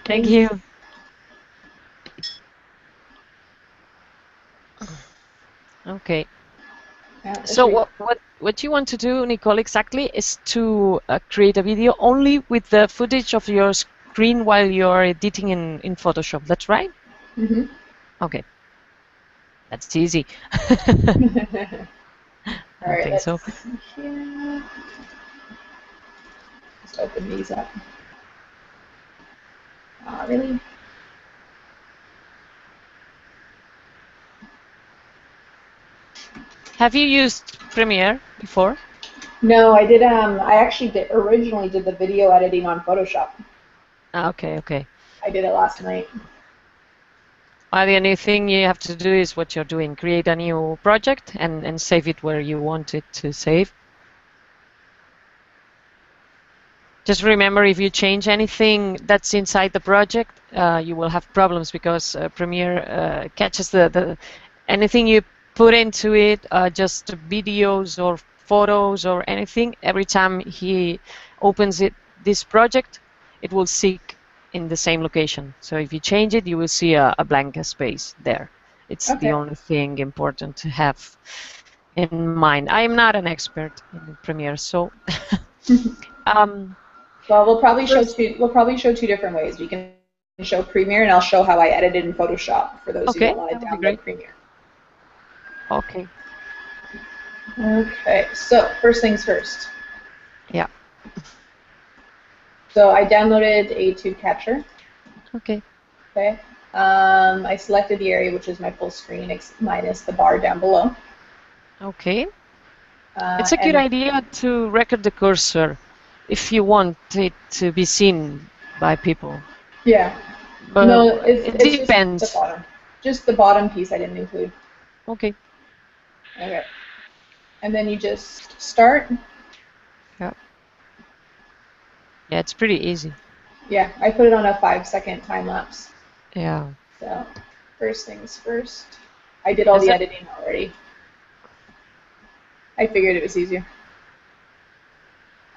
Thank you. Okay. So what you want to do, Nicole, exactly is to create a video only with the footage of your screen while you're editing in Photoshop. That's right? Mm-hmm. Okay. That's easy. All right, think so. see here. Just open these up. Really? Have you used Premiere before? No, I did. I actually originally did the video editing on Photoshop. Okay, okay. I did it last night. The only thing you have to do is what you're doing. Create a new project and save it where you want it to save. Just remember, if you change anything that's inside the project, you will have problems because Premiere catches anything you put into it, just videos or photos or anything. Every time he opens this project, it will seek in the same location. So if you change it, you will see a blank space there. It's the only thing important to have in mind. I'm not an expert in Premiere, so. Well, we'll probably show two different ways. We can show Premiere, and I'll show how I edited in Photoshop for those who don't want to download Premiere. Okay. Okay. So first things first. Yeah. So I downloaded a tube catcher. Okay. Okay. I selected the area, which is my full screen, minus the bar down below. Okay. It's a good idea to record the cursor if you want it to be seen by people. Yeah. But no, it's depends. Just the bottom. Just the bottom piece I didn't include. Okay. Okay. And then you just start. Yeah. Yeah, it's pretty easy. Yeah, I put it on a 5-second time lapse. Yeah. So, first things first. I did all the editing already. I figured it was easier.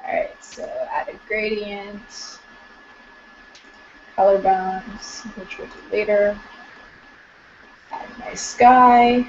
Alright, so add a gradient, color balance, which we'll do later. Add my sky.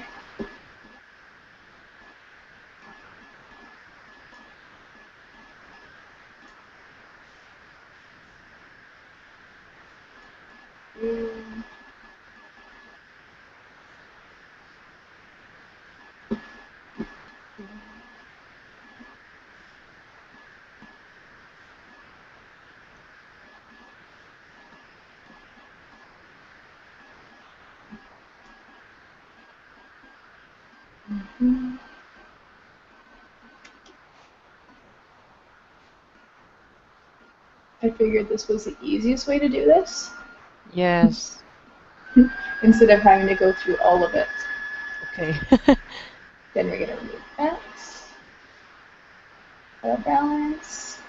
I figured this was the easiest way to do this. Yes. Instead of having to go through all of it. Okay. Then we're going to remove that. Color balance.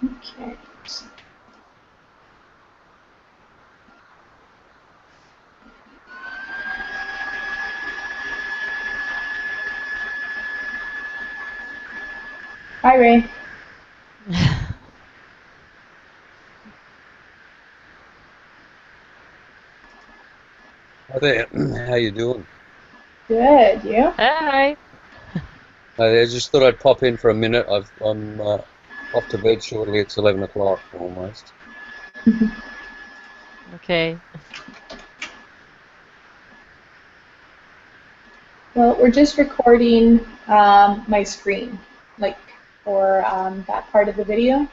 Okay. Hi, Ray. Hi there. How you doing? Good. You? Hi. I just thought I'd pop in for a minute. I'm off to bed shortly. It's 11 o'clock almost. Okay. Well, we're just recording my screen, like for that part of the video.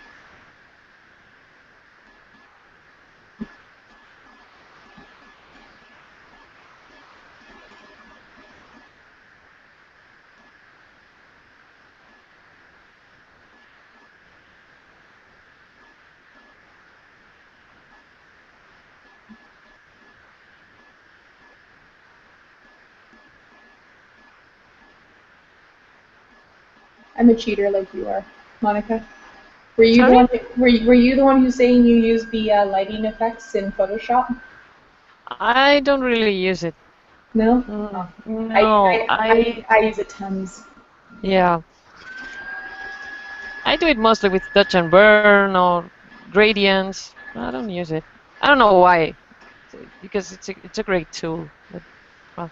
I'm a cheater like you are, Monica. Were you the Sorry? one? Were you the one who's saying you use the lighting effects in Photoshop? I don't really use it. No. Oh. No, I use it tons. yeah, I do it mostly with touch and burn or gradients. I don't use it. I don't know why, because it's a great tool. But well,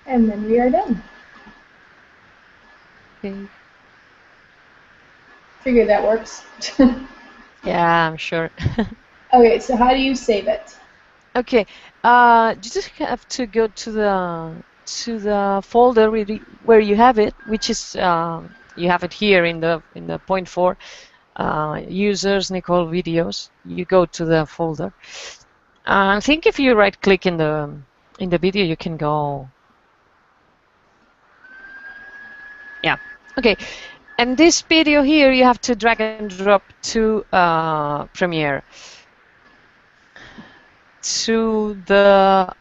And then we are done. okay. Figure that works. Yeah, I'm sure. Okay, so how do you save it? Okay, you just have to go to the folder where you have it, which is you have it here in the point 4, users Nicole videos. You go to the folder. I think if you right click in the video, you can go. Yeah. Okay. And this video here, you have to drag and drop to Premiere, to the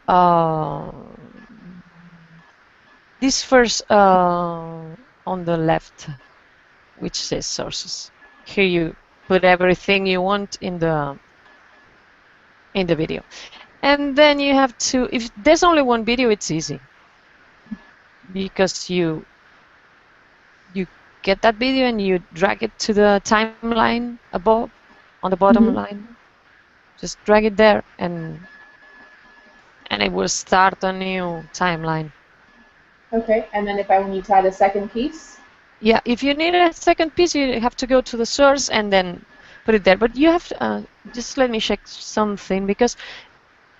this first on the left, which says sources. Here you put everything you want in the video, and then you have to. If there's only one video, it's easy because you get that video and you drag it to the timeline above on the bottom line. Just drag it there and it will start a new timeline. Okay, and then if I need to add a second piece? Yeah, if you need a second piece, you have to go to the source and then put it there. But you have to, just let me check something, because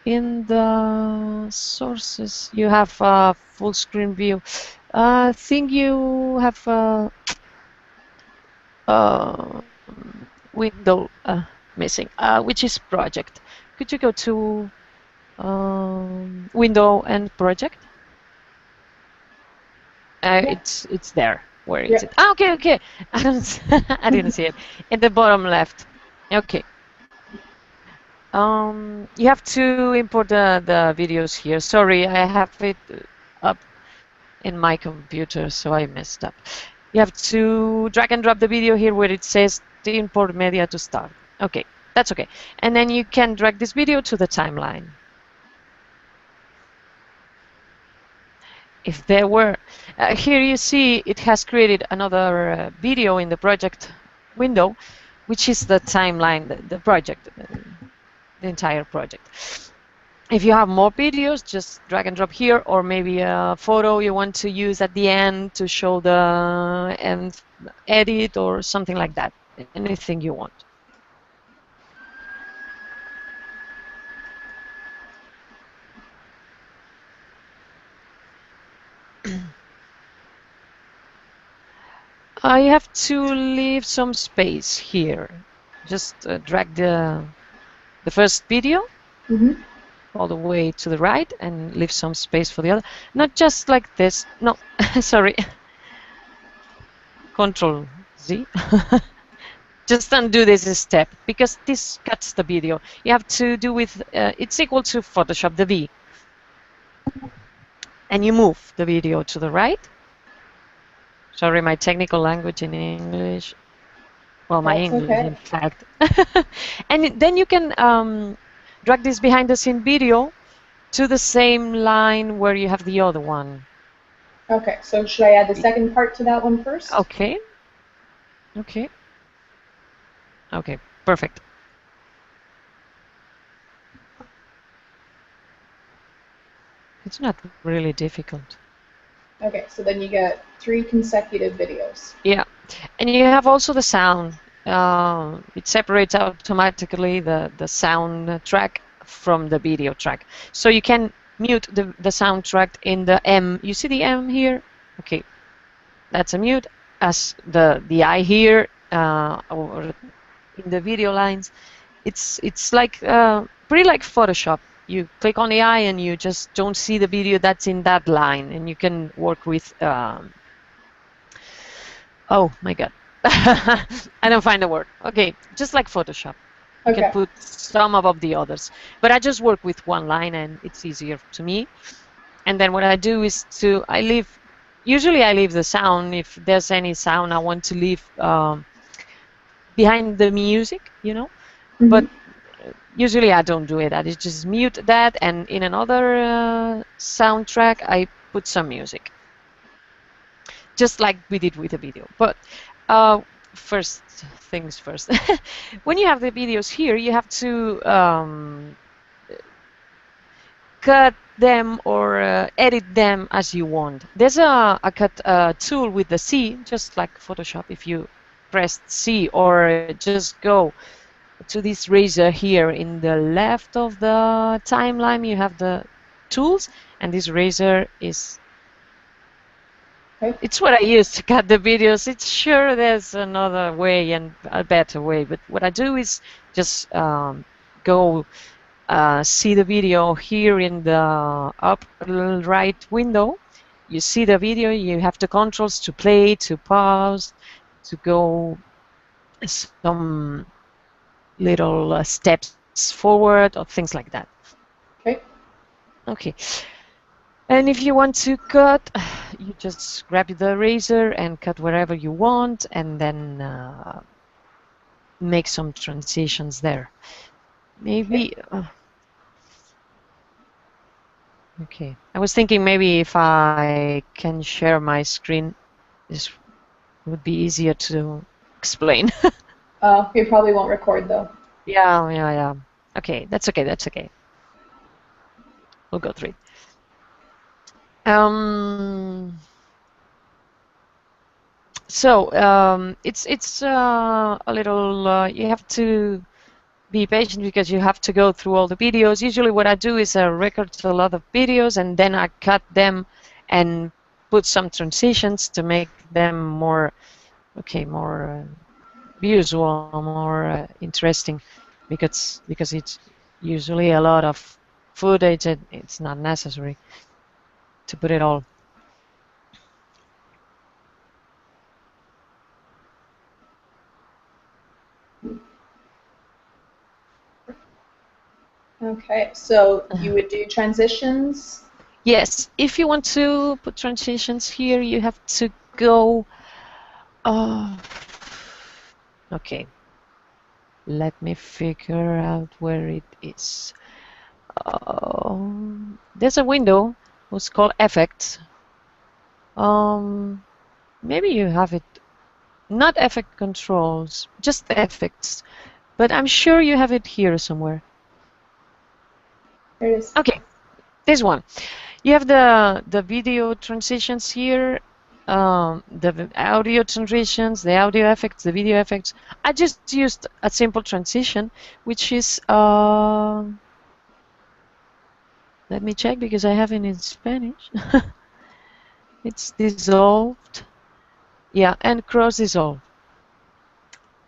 in the sources you have a full screen view. I think you have a window missing, which is project. Could you go to window and project? It's there. Where is it? Ah, okay, okay. I didn't see it. In the bottom left. Okay. You have to import the videos here. Sorry, I have it up in my computer, so I messed up. You have to drag and drop the video here where it says the import media to start. Okay, that's okay. And then you can drag this video to the timeline. If there were, here you see it has created another video in the project window, which is the timeline, the project, the entire project. If you have more videos, just drag and drop here, or maybe a photo you want to use at the end to show the end edit or something like that. Anything you want. I have to leave some space here. Just drag the first video all the way to the right and leave some space for the other. Not just like this. No, sorry. Control Z. Just undo this step, because this cuts the video. You have to do with, it's equal to Photoshop, the V. And you move the video to the right. Sorry, my technical language in English. Well, my That's English, okay. in fact. And then you can drag this behind the scene video to the same line where you have the other one. Okay, so should I add the second part to that one first? Okay. Okay. Okay, perfect. It's not really difficult. Okay, so then you get 3 consecutive videos. Yeah, and you have also the sound. It separates automatically the sound track from the video track. So you can mute the soundtrack in the M. You see the M here? Okay, that's a mute. As the I here, or in the video lines, it's like pretty like Photoshop. You click on the eye and you just don't see the video that's in that line, and you can work with Oh my God. I don't find the word. Okay, just like Photoshop. You can Okay. put some above the others. But I just work with one line and it's easier to me. And then what I do is usually I leave the sound if there's any sound I want to leave behind the music, Mm-hmm. But usually I don't do it. I just mute that and in another soundtrack I put some music. Just like we did with the video. But first things first. When you have the videos here, you have to cut them or edit them as you want. There's a cut tool with the C, just like Photoshop. If you press C or just go to this razor here in the left of the timeline, you have the tools, and this razor is Okay. it's what I use to cut the videos. It's sure there's another way and a better way, but what I do is just go see the video here in the upper right window. You see the video, you have the controls to play, to pause, to go some little steps forward or things like that. Okay. Okay. And if you want to cut, you just grab the razor and cut wherever you want and then make some transitions there. Maybe, okay. I was thinking maybe if I can share my screen, this would be easier to explain. You probably won't record though. Yeah. Okay, that's okay, that's okay. We'll go through it. So it's a little, you have to be patient because you have to go through all the videos. Usually what I do is I record a lot of videos and then I cut them and put some transitions to make them more, more visual, more interesting because it's usually a lot of footage and it's not necessary to put it all. Okay, so you would do transitions? Yes, if you want to put transitions here, you have to go. Okay, let me figure out where it is. There's a window who's called Effects. Maybe you have it, not Effect Controls, just Effects, but I'm sure you have it here somewhere. There it is. Okay, this one. You have the video transitions here, the audio transitions, the audio effects, the video effects. I just used a simple transition, which is, let me check because I have it in Spanish. It's dissolved. Yeah, and cross dissolve.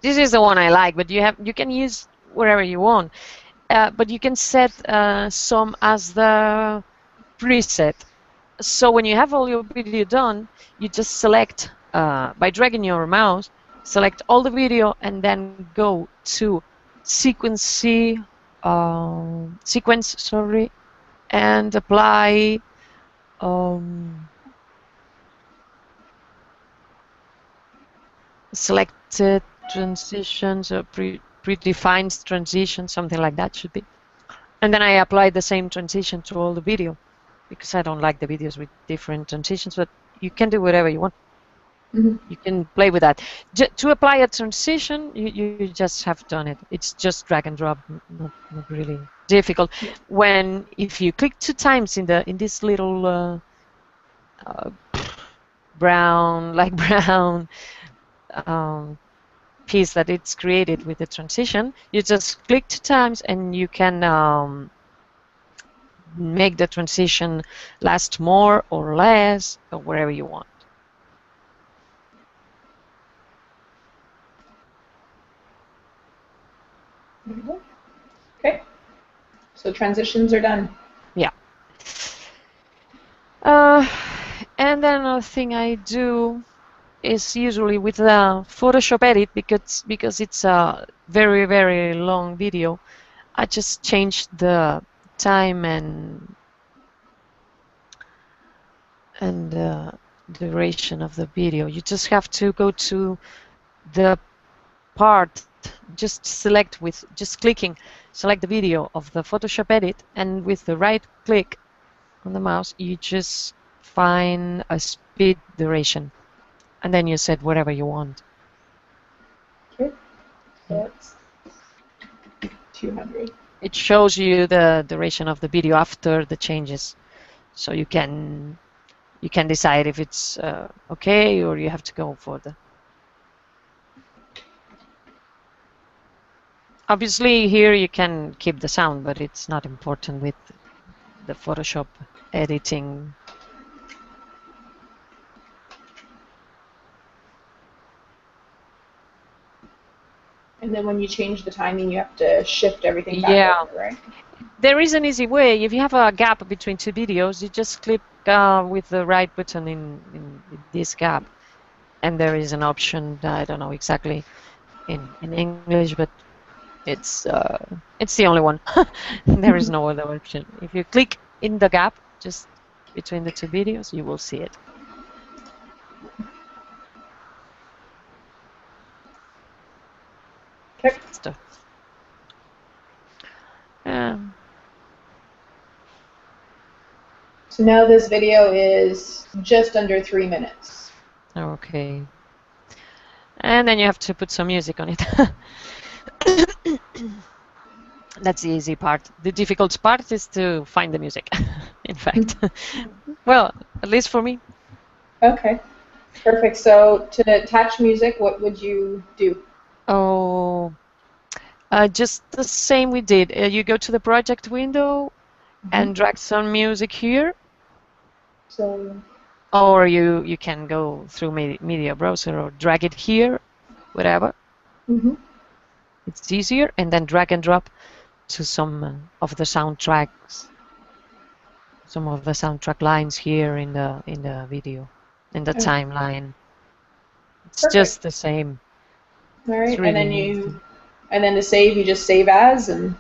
This is the one I like, but you can use wherever you want. But you can set some as the preset. So when you have all your video done, you just select by dragging your mouse, select all the video, and then go to sequence, sorry, and apply selected transitions or predefined transitions, something like that should be. And then I apply the same transition to all the video because I don't like the videos with different transitions, but you can do whatever you want. Mm-hmm. You can play with that. To apply a transition, you just have done it. It's just drag and drop, not really difficult. If you click 2 times in this little brown piece that it's created with the transition, you just click 2 times and you can make the transition last more or less or wherever you want. Okay, so transitions are done. Yeah. And then another thing I do is usually with the Photoshop edit because it's a very, very long video. I just changed the time and duration of the video. You just have to go to the part, just clicking, select the video of the Photoshop edit, and with the right click on the mouse, you just find a speed duration, and then you set whatever you want. Okay. So that's 200. It shows you the duration of the video after the changes, so you can decide if it's okay or you have to go further. Obviously, here you can keep the sound, but it's not important with the Photoshop editing. And then when you change the timing, you have to shift everything back Yeah. over, right? There is an easy way. If you have a gap between two videos, you just click with the right button in this gap, and there is an option. I don't know exactly in English, but it's the only one. There is no other option. If you click in the gap just between the two videos, you will see it. Okay. Stuff. So now this video is just under 3 minutes. Okay. And then you have to put some music on it. That's the easy part. The difficult part is to find the music, in fact. Well, at least for me. Okay. Perfect. So to attach music, what would you do? Oh, just the same we did. You go to the project window and drag some music here, So or you can go through media browser or drag it here, whatever. It's easier, and then drag and drop to some of the soundtracks, some of the soundtrack lines here in the video, in the timeline. It's Perfect. just the same. All right, Really and then to save, you just save as and.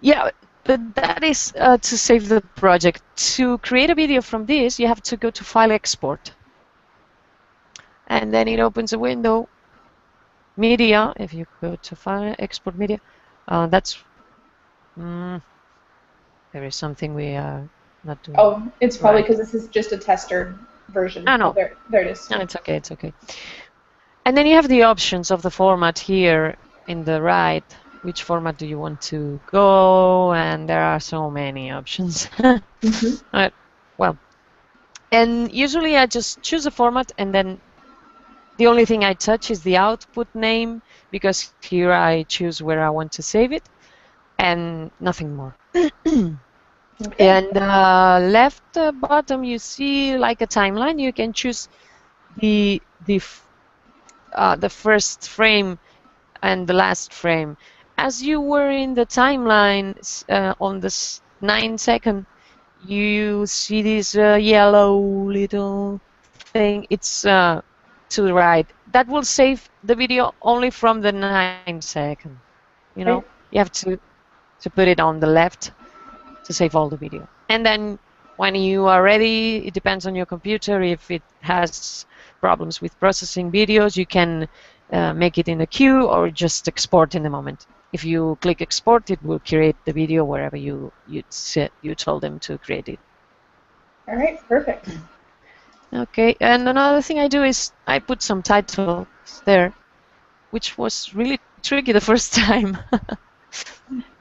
Yeah, but that is to save the project. To create a video from this, you have to go to File Export, and then it opens a window. Media. If you go to File Export Media, that's. There is something we are not doing. Oh, it's probably because this is just a tester version. No. Oh, there it is. No, it's okay. It's okay. And then you have the options of the format here in the right. Which format do you want to go? And there are so many options. Well, and usually I just choose a format, and then the only thing I touch is the output name, because here I choose where I want to save it, and nothing more. Okay. And left bottom, you see like a timeline. You can choose the first frame and the last frame. As you were in the timeline on this 9-second, you see this yellow little thing. It's to the right. That will save the video only from the 9-second. You know, you have to put it on the left to save all the video. And then when you are ready, it depends on your computer. If it has problems with processing videos, you can make it in a queue or just export in the moment. If you click export, it will create the video wherever you told them to create it. All right, perfect. Okay, and another thing I do is I put some titles there, which was really tricky the first time.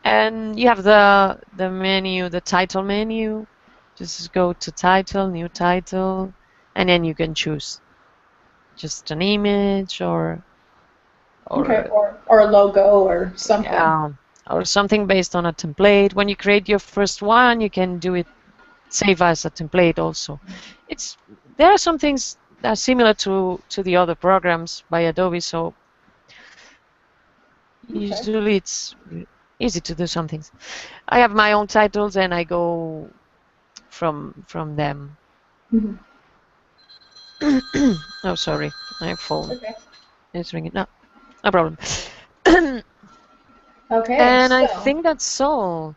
And you have the menu, the title menu. Just go to title, new title, and then you can choose just an image or a logo or something. Or something based on a template. When you create your first one, you can do it, save as a template also. There are some things that are similar to the other programs by Adobe, so usually it's easy to do some things. I have my own titles and I go from them. Oh, sorry, my phone Okay. is ringing. No, no problem. Okay, And I so think that's all.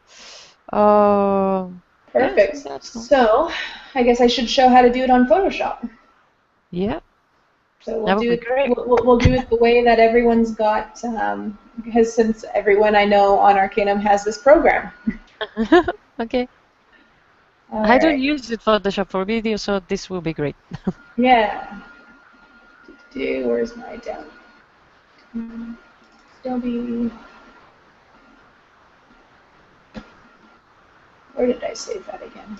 Uh, yeah, I think perfect. that's all. So I guess I should show how to do it on Photoshop. Yeah, So we'll that would do be it. great. We'll do it the way that everyone's got, because since everyone I know on Arcanum has this program. Okay. All I don't right. use it Photoshop for video, so this will be great. Yeah. Where's my down? Adobe. Where did I save that again?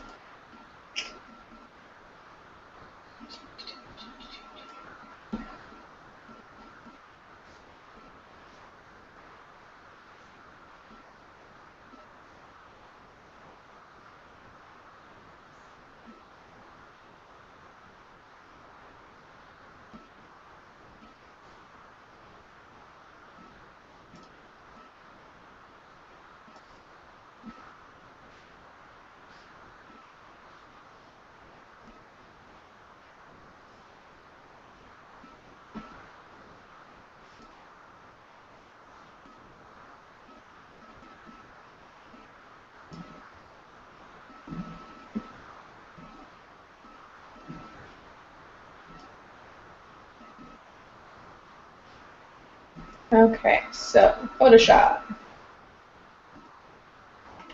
Okay, so Photoshop.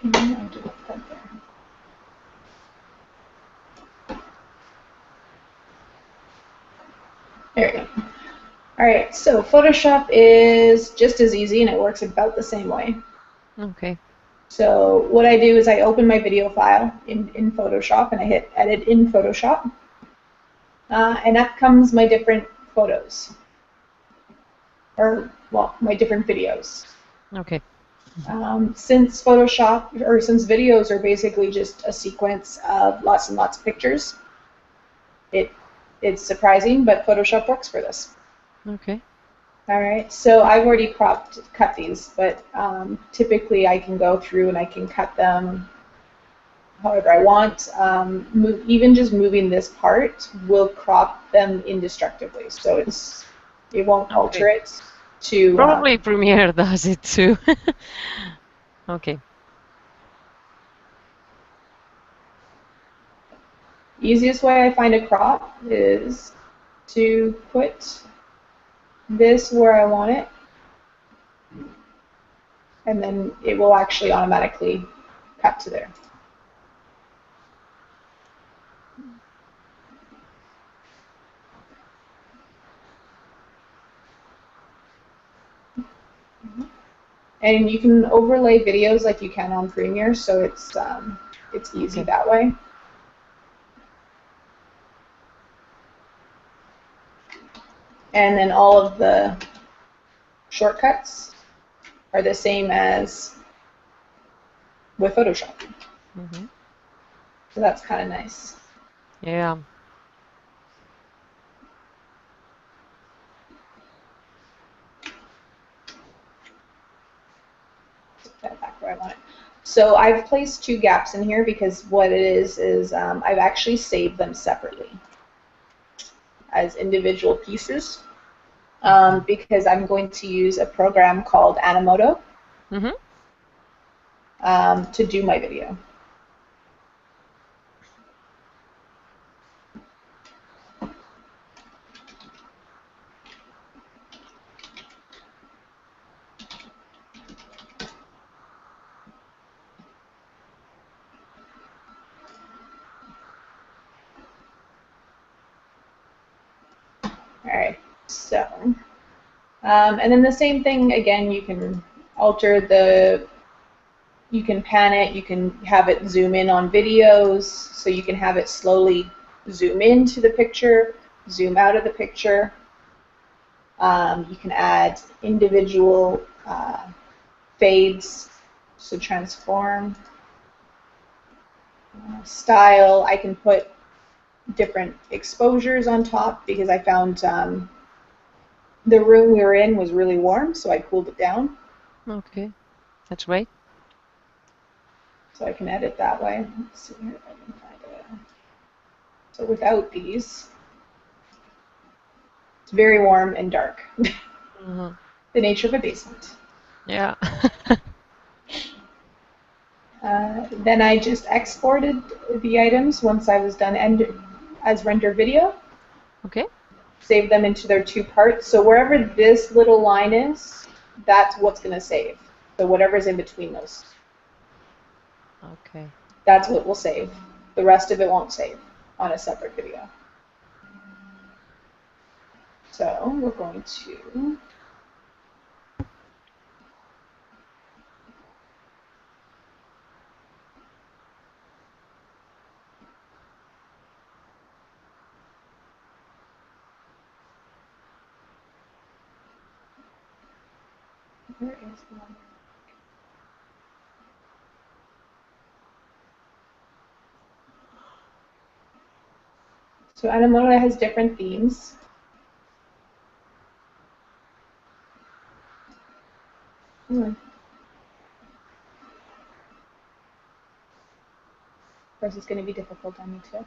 There we go. All right, so Photoshop is just as easy and it works about the same way. Okay. So what I do is I open my video file in Photoshop and I hit edit in Photoshop. And up comes my different photos, or well, my different videos. Okay. Since videos are basically just a sequence of lots and lots of pictures, it's surprising, but Photoshop works for this. Okay. All right, so I've already cut these, but typically I can go through and I can cut them however I want. Even just moving this part will crop them indestructibly, so it won't alter Okay. it to. Probably Premiere does it too. Okay. Easiest way I find to crop is to put this where I want it, and then it will actually automatically cut to there. And you can overlay videos like you can on Premiere, so it's easy Okay. that way. And then all of the shortcuts are the same as with Photoshop. Mm-hmm. So that's kind of nice. Yeah. Put that back where I want it. So I've placed two gaps in here because what it is I've actually saved them separately as individual pieces because I'm going to use a program called Animoto Mm-hmm. to do my video. All right, so, and then the same thing again, you can you can pan it, you can have it zoom in on videos, so you can have it slowly zoom into the picture, zoom out of the picture. You can add individual fades, so transform. Style, I can put different exposures on top because I found the room we were in was really warm, so I cooled it down. Okay. That's great. So I can edit that way. Let's see here if I can find it. So without these, It's very warm and dark. Mhm. The nature of a basement. Yeah. Then I just exported the items once I was done as render video. Okay. Save them into their two parts. So wherever this little line is, that's what's going to save. So whatever's in between those, Okay. that's what will save. The rest of it won't save on a separate video. So we're going to where is the one? So Animoto has different themes. Of course, it's going to be difficult on me too.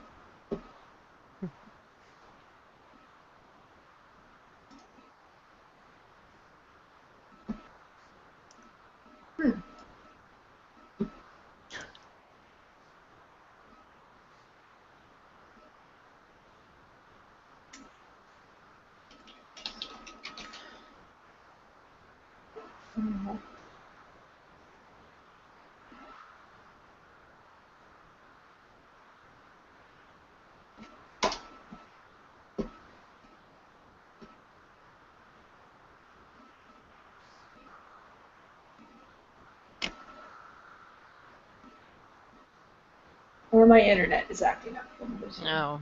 Or my internet is acting up. No.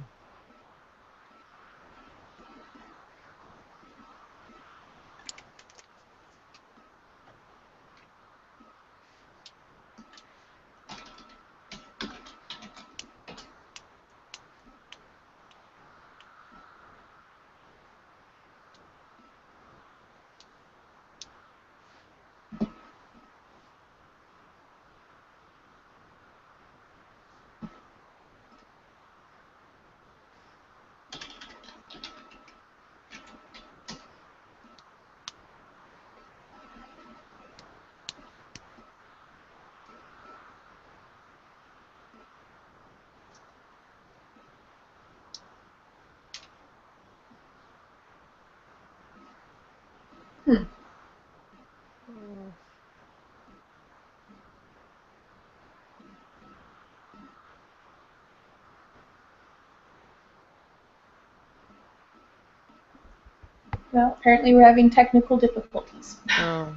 Well, apparently we're having technical difficulties. Oh.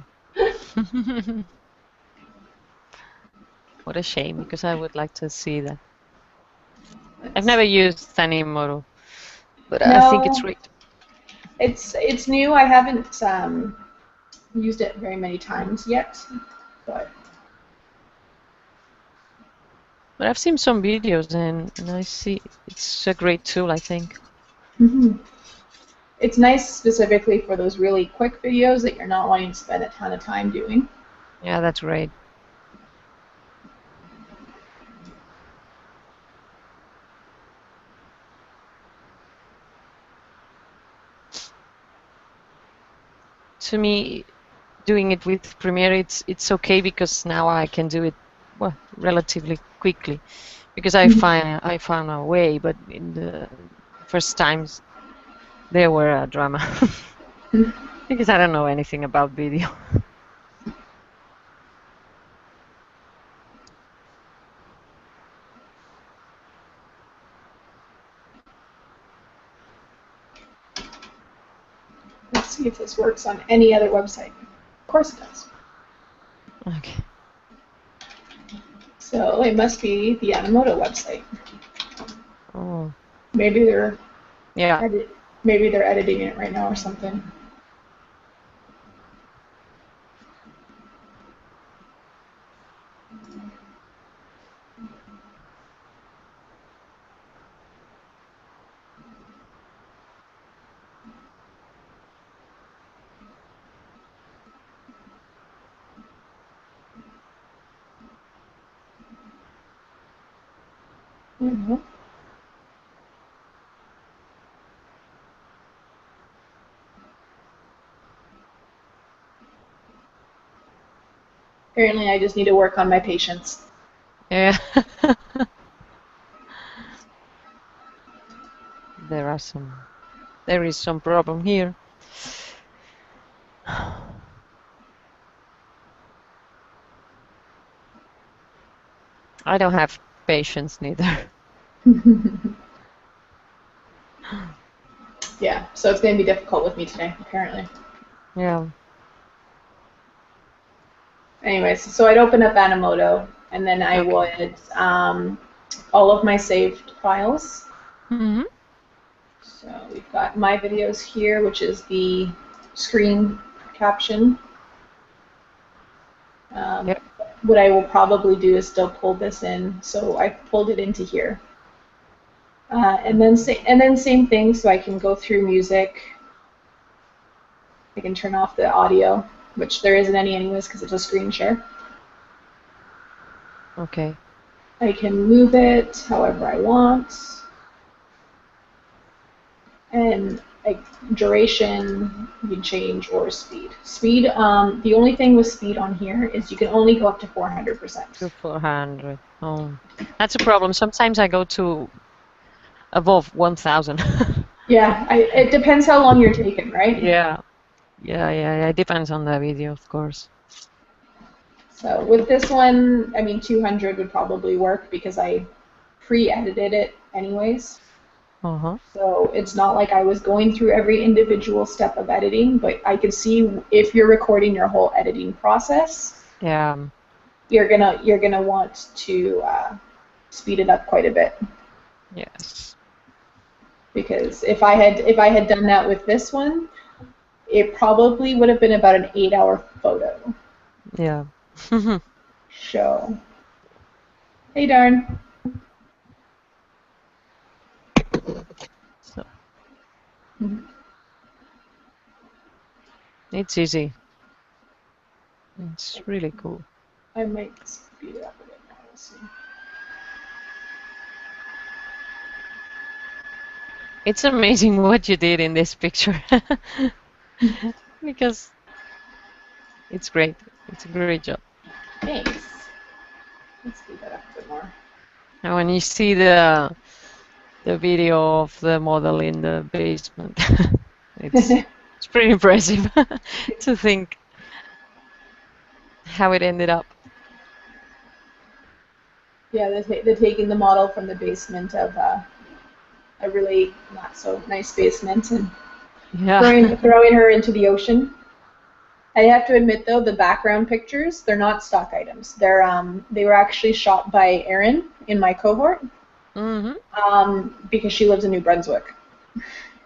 What a shame, because I would like to see that. I've never used Tanimoto, but I think it's No, great. it's new. I haven't used it very many times yet, but But I've seen some videos and I see it's a great tool, I think. it's nice specifically for those really quick videos that you're not wanting to spend a ton of time doing. Yeah, that's great. To me, doing it with Premiere, it's okay because now I can do it well relatively quickly because I found a way, but in the first times there were a drama because I don't know anything about video. Let's see if this works on any other website. Of course it does. Okay. So it must be the Animoto website. Oh, Maybe they're yeah. maybe they're editing it right now or something. Apparently, I just need to work on my patience. Yeah. There is some problem here. I don't have patience neither. Yeah, so it's going to be difficult with me today, apparently. Yeah. Anyways, so I'd open up Animoto, and then I would all of my saved files. Mm-hmm. So we've got my videos here, which is the screen caption. Yep. What I will probably do is still pull this in, so I pulled it into here. And then same thing, so I can go through music. I can turn off the audio, which there isn't any anyways because it's a screen share. Okay. I can move it however I want. And like duration, you can change, or speed. Speed, the only thing with speed on here is you can only go up to 400%. To 400. Oh, that's a problem. Sometimes I go to above 1000. Yeah, it depends how long you're taking, right? Yeah. Yeah. It depends on the video, of course. So with this one, I mean, 200 would probably work because I pre-edited it anyways. Uh-huh. So it's not like I was going through every individual step of editing, but I could see if you're recording your whole editing process, Yeah. you're gonna want to speed it up quite a bit. Yes. Because if I had done that with this one, it probably would have been about an 8-hour photo Yeah. show. Hey, darn. So it's easy. It's really cool. I might speed it up a bit more. We'll see. It's amazing what you did in this picture. Because it's great. It's a great job. Thanks. Let's speed that up a bit more. And when you see the video of the model in the basement, it's pretty impressive to think how it ended up. Yeah, they're taking the model from the basement of a really not so nice basement and Yeah. throwing her into the ocean. I have to admit though, the background pictures, they're not stock items. They were actually shot by Erin in my cohort. Because she lives in New Brunswick.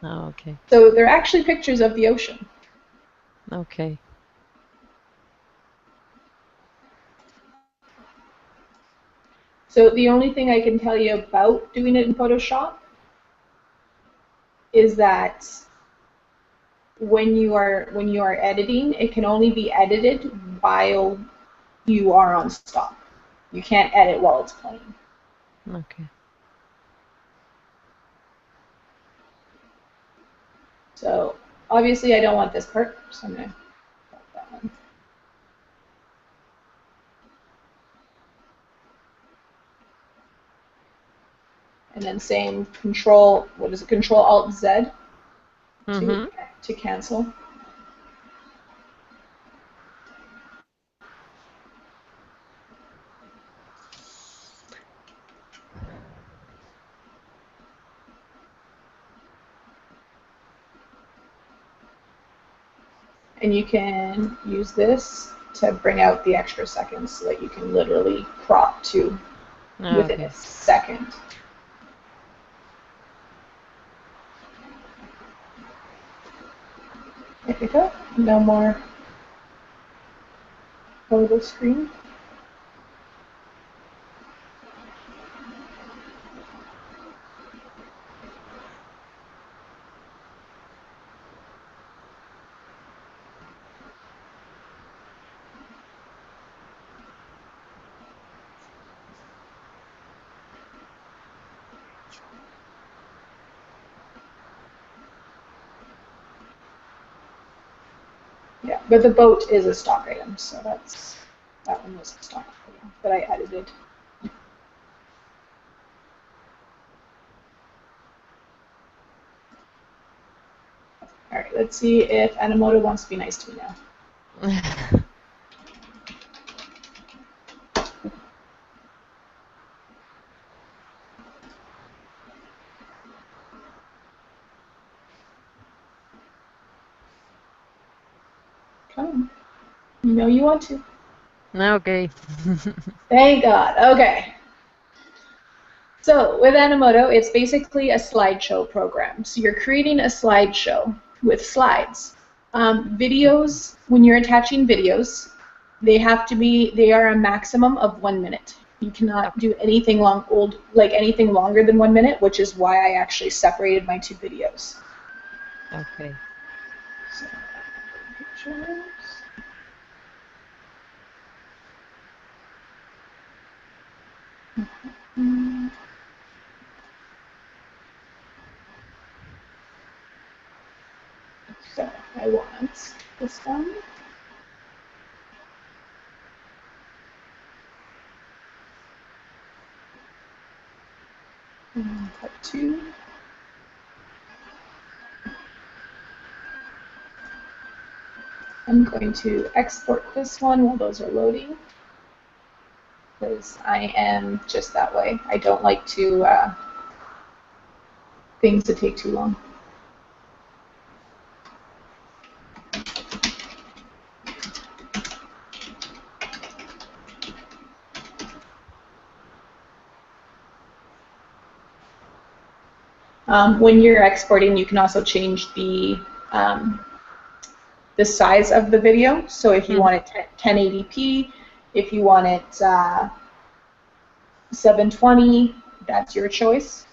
Oh, okay. So they're actually pictures of the ocean. Okay. So the only thing I can tell you about doing it in Photoshop is that when you are editing, it can only be edited while you are on stop. You can't edit while it's playing. Okay. So obviously I don't want this part, so I'm gonna drop that one. And then same Control Alt Z to cancel. And you can use this to bring out the extra seconds so that you can literally crop to within a second. There we go. No more photo screen. Yeah, but the boat is a stock item, so that's That one was a stock photo that I edited. All right, let's see if Animoto wants to be nice to me now. Come on. You know you want to. Okay. Thank God. Okay. So with Animoto, it's basically a slideshow program. So you're creating a slideshow with slides. Videos, when you're attaching videos, they are a maximum of 1 minute. You cannot do anything anything longer than 1 minute, which is why I actually separated my two videos. Okay. So, pictures. So I want this one. Cut 2. I'm going to export this one while those are loading, because I am just that way. I don't like things to take too long. When you're exporting, you can also change the size of the video. So if you want it 1080p, if you want it 720, that's your choice.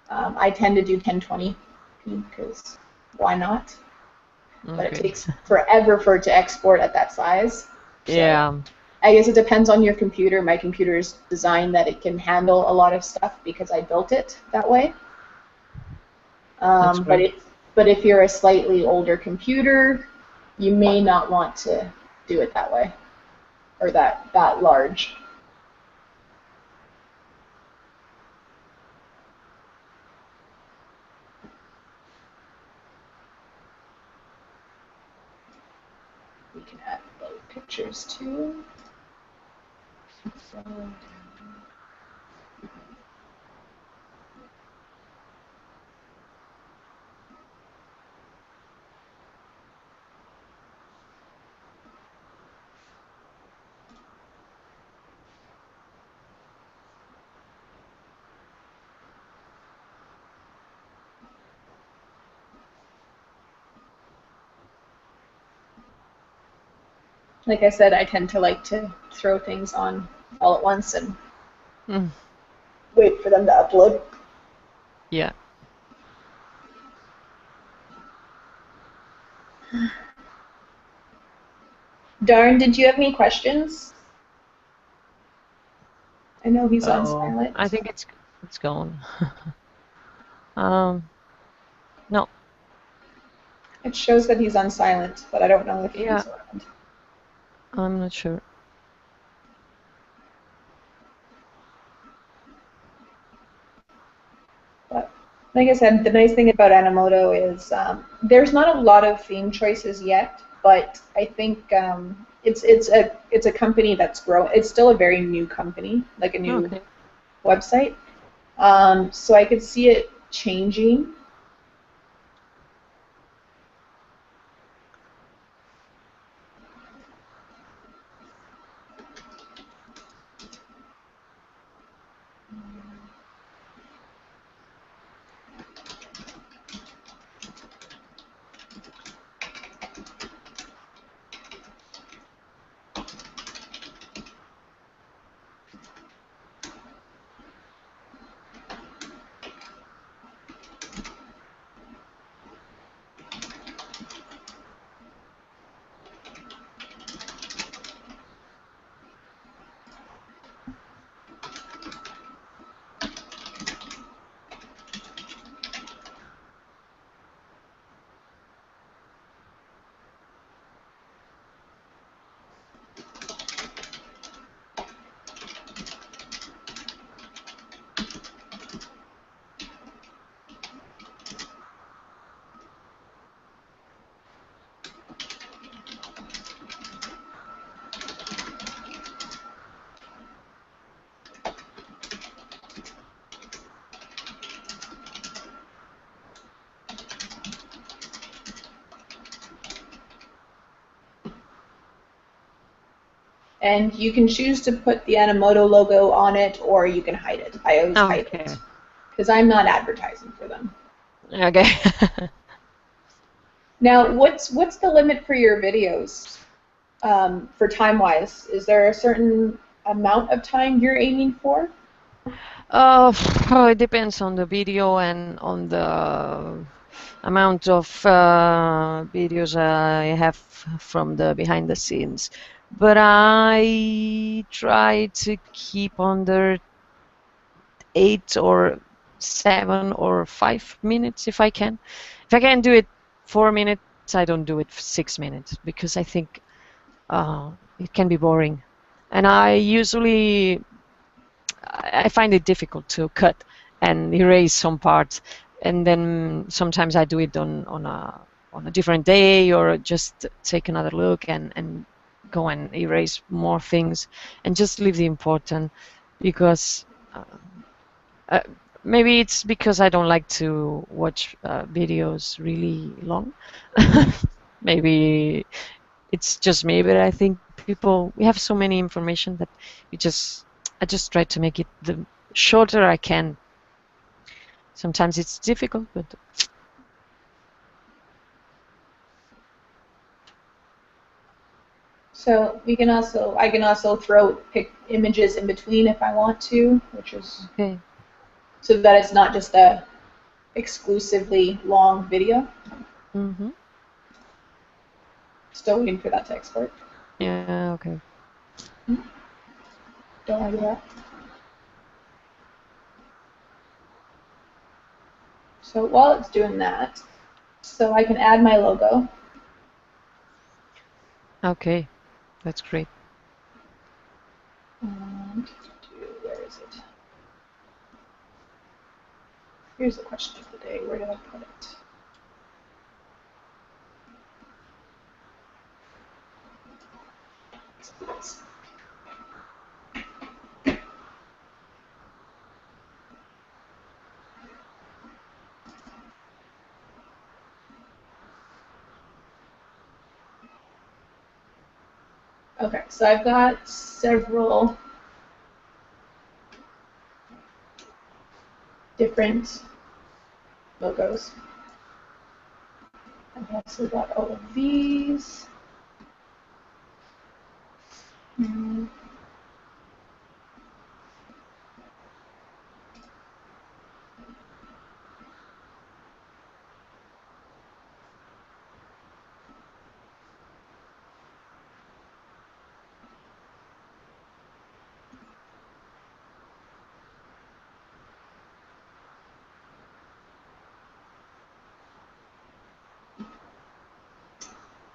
I tend to do 1020p because why not? But it takes forever for it to export at that size. So Yeah. I guess it depends on your computer. My computer is designed that it can handle a lot of stuff because I built it that way. But if you're a slightly older computer, you may not want to do it that way or that large. We can add load pictures too. So, like I said, I tend to like to throw things on all at once and wait for them to upload. Yeah. Darn, did you have any questions? I know he's on silent. I think it's gone. No. It shows that he's on silent, but I don't know if he's around. I'm not sure. But like I said, the nice thing about Animoto is there's not a lot of theme choices yet, but I think it's a company that's growing. It's still a very new company, like a new website. So I could see it changing. And you can choose to put the Animoto logo on it, or you can hide it. I always hide Okay. it because I'm not advertising for them. Okay. Now, what's the limit for your videos for time-wise? Is there a certain amount of time you're aiming for? It depends on the video and on the amount of videos I have from the behind the scenes. But I try to keep under 8 or 7 or 5 minutes if I can. If I can do it 4 minutes, I don't do it 6 minutes because I think it can be boring. And I find it difficult to cut and erase some parts, and then sometimes I do it on a different day or just take another look and go and erase more things and just leave the important because uh, maybe it's because I don't like to watch videos really long. Maybe it's just me, but I think we have so many information that I just try to make it the shorter I can. Sometimes it's difficult, but So I can also pick images in between if I want to, which is okay. so that it's not just a exclusively long video. Mm-hmm. Still waiting for that to export. Yeah, okay. Don't want to do that. So while it's doing that, so I can add my logo. Okay, that's great. And where is it? Here's the question of the day. Where did I put it? Okay, so I've got several different logos. I've also got all of these.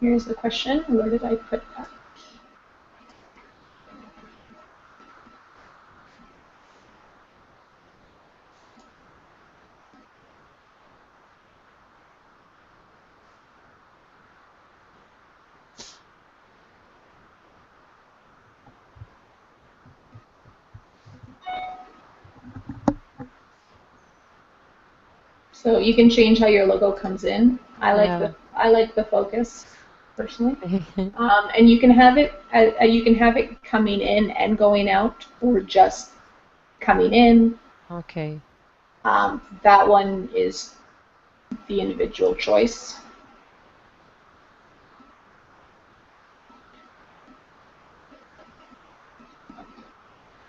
Here's the question. Where did I put that? So you can change how your logo comes in. I Yeah. like the focus personally, and you can have it coming in and going out, or just coming in. Okay. That one is the individual choice.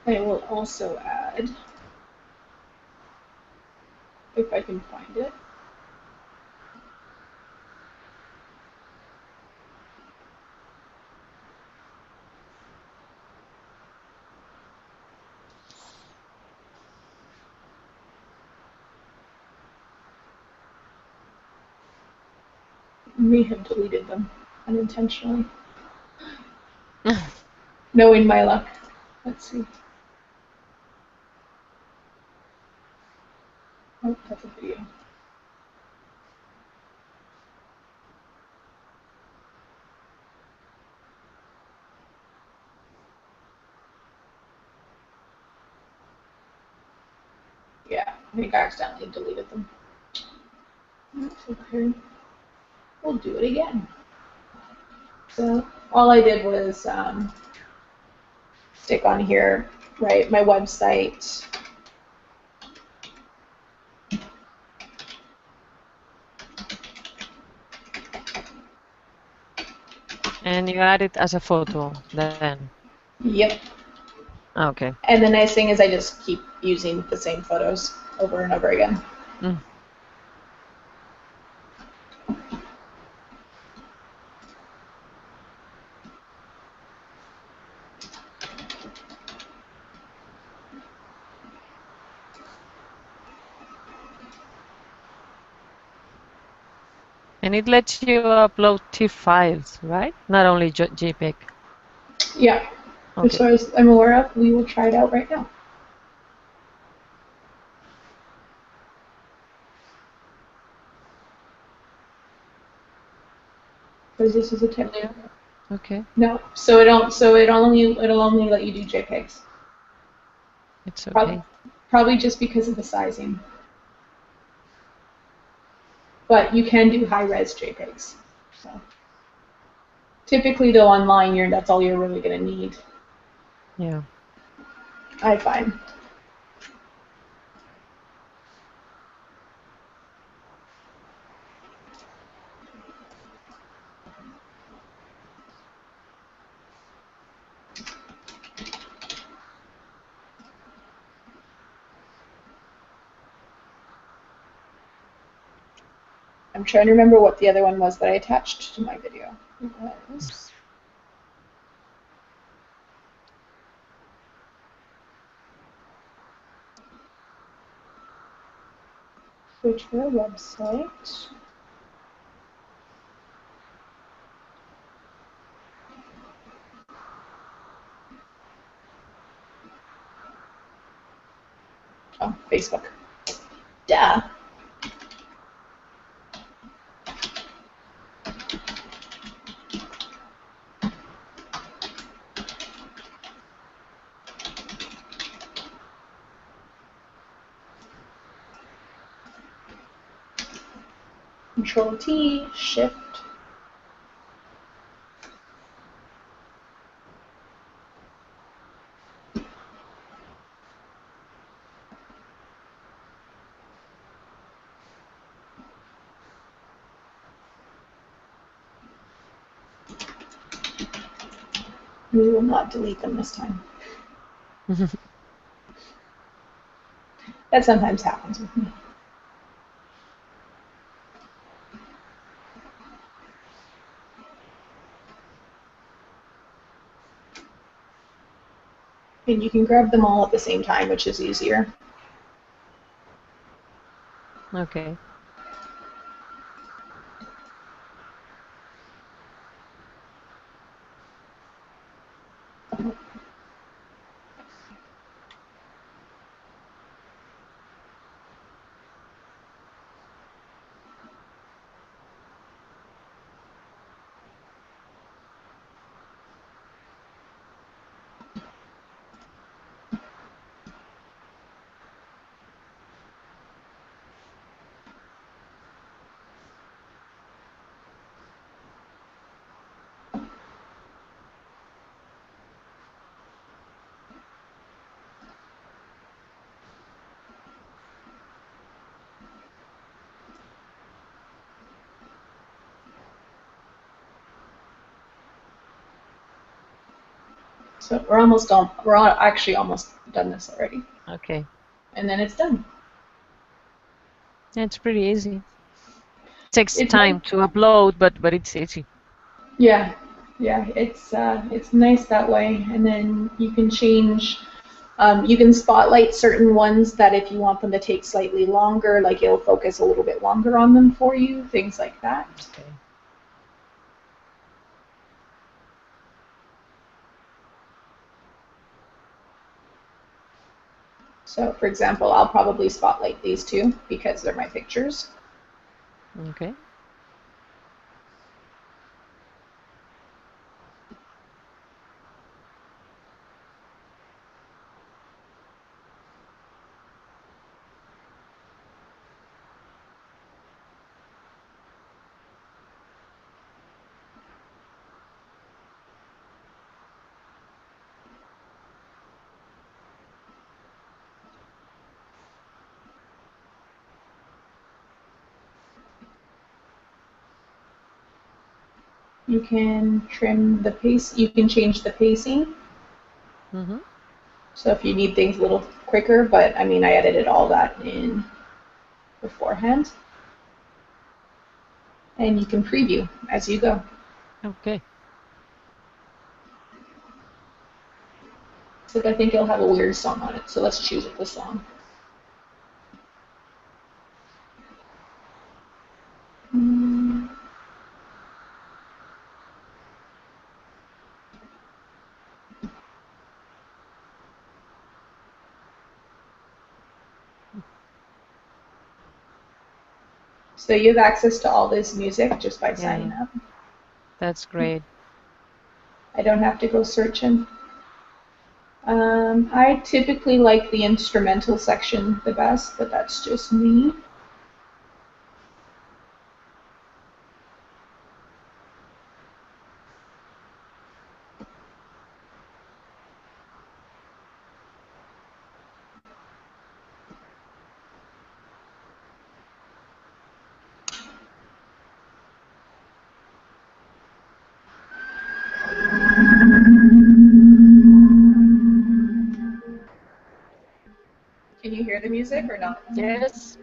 I will also add, if I can find it. May have deleted them unintentionally, knowing my luck. Let's see. Oh, that's a video. Yeah, I think I accidentally deleted them. That's okay. We'll do it again. So all I did was stick on here, right, my website. And you add it as a photo then? Yep. Okay. And the nice thing is I just keep using the same photos over and over again. Mm. And it lets you upload TIFF files, right? Not only JPEG. Yeah. Okay. As far as I'm aware of, we will try it out right now. Because this is a tip. Yeah. Okay. No, so it'll only let you do JPEGs. It's okay. Probably just because of the sizing. But you can do high-res JPEGs. So. Typically, though, online, that's all you're really going to need. Yeah. I find. I'm trying to remember what the other one was that I attached to my video. Switch to the website. Oh, Facebook. Duh. Control T, Shift. We will not delete them this time. That sometimes happens with me. And you can grab them all at the same time, which is easier. Okay. So we're actually almost done this already. Okay. And then it's done. Yeah, it's pretty easy. It takes It's time to upload, but it's easy. Yeah, yeah, it's nice that way. And then you can change. You can spotlight certain ones that if you want them to take slightly longer, like it'll focus a little bit longer on them for you, things like that. Okay. So, for example, I'll probably spotlight these two because they're my pictures. Okay. You can trim the pace. You can change the pacing. Mm-hmm. So if you need things a little quicker, but I mean, I edited all that in beforehand. And you can preview as you go. Okay. So I think it'll have a weird song on it. So let's choose the song. So you have access to all this music just by signing up. That's great. I don't have to go searching. I typically like the instrumental section the best, but that's just me. Can you hear the music or not? Yes.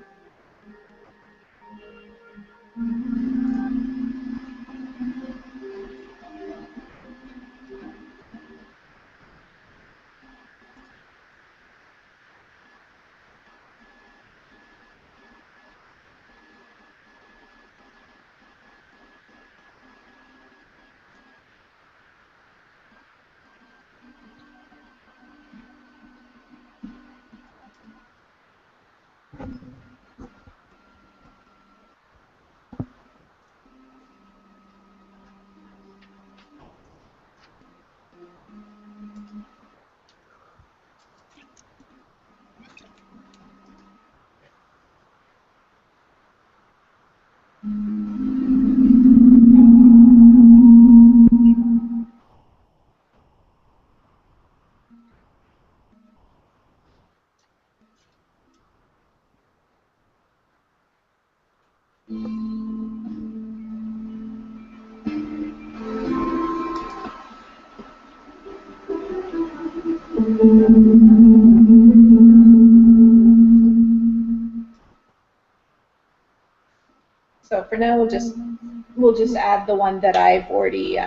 So for now, we'll just add the one that I've already.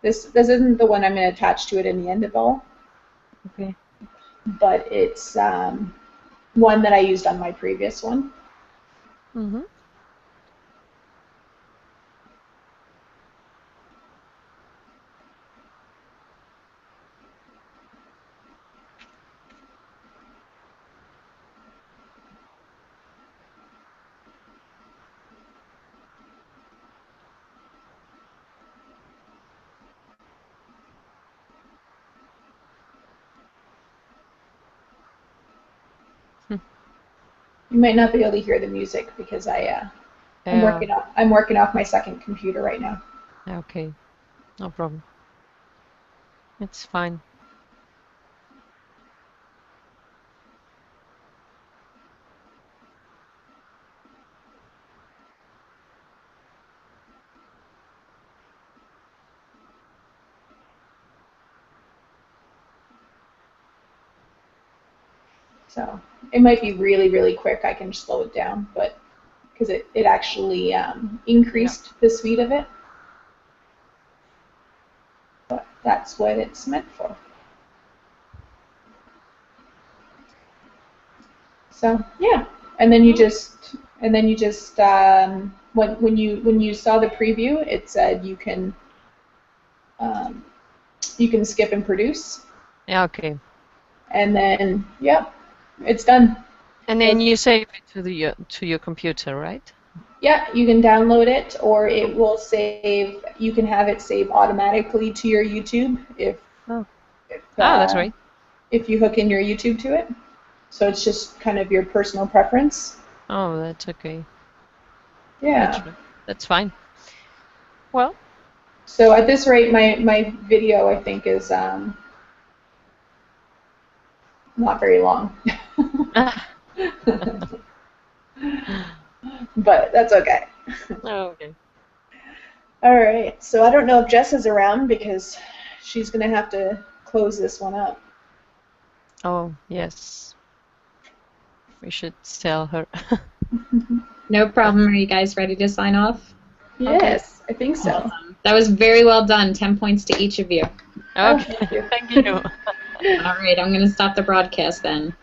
This isn't the one I'm going to attach to it in the end of all, Okay. but it's one that I used on my previous one. Mm-hmm. You might not be able to hear the music because I'm Yeah. working off my second computer right now. Okay. No problem. It's fine. So it might be really, really quick. I can slow it down, but because it actually increased the speed of it. But that's what it's meant for. So yeah, and then you just when you saw the preview, it said um, you can skip and produce, Yeah, okay. and then yep, it's done. And then you save it to your computer, right? Yeah, you can download it, or it will save. You can have it save automatically to your YouTube Oh. if, That's uh, great. if you hook in your YouTube to it. So it's just kind of your personal preference. Oh, that's okay. Yeah. That's fine. Well, So at this rate, my video I think is not very long, but that's okay. okay. All right. So I don't know if Jess is around because she's going to have to close this one up. Oh, yes. We should tell her. No problem. Are you guys ready to sign off? Yes, I think so. Awesome. That was very well done. 10 points to each of you. Oh, Okay, thank you. thank you. All right, I'm going to stop the broadcast then.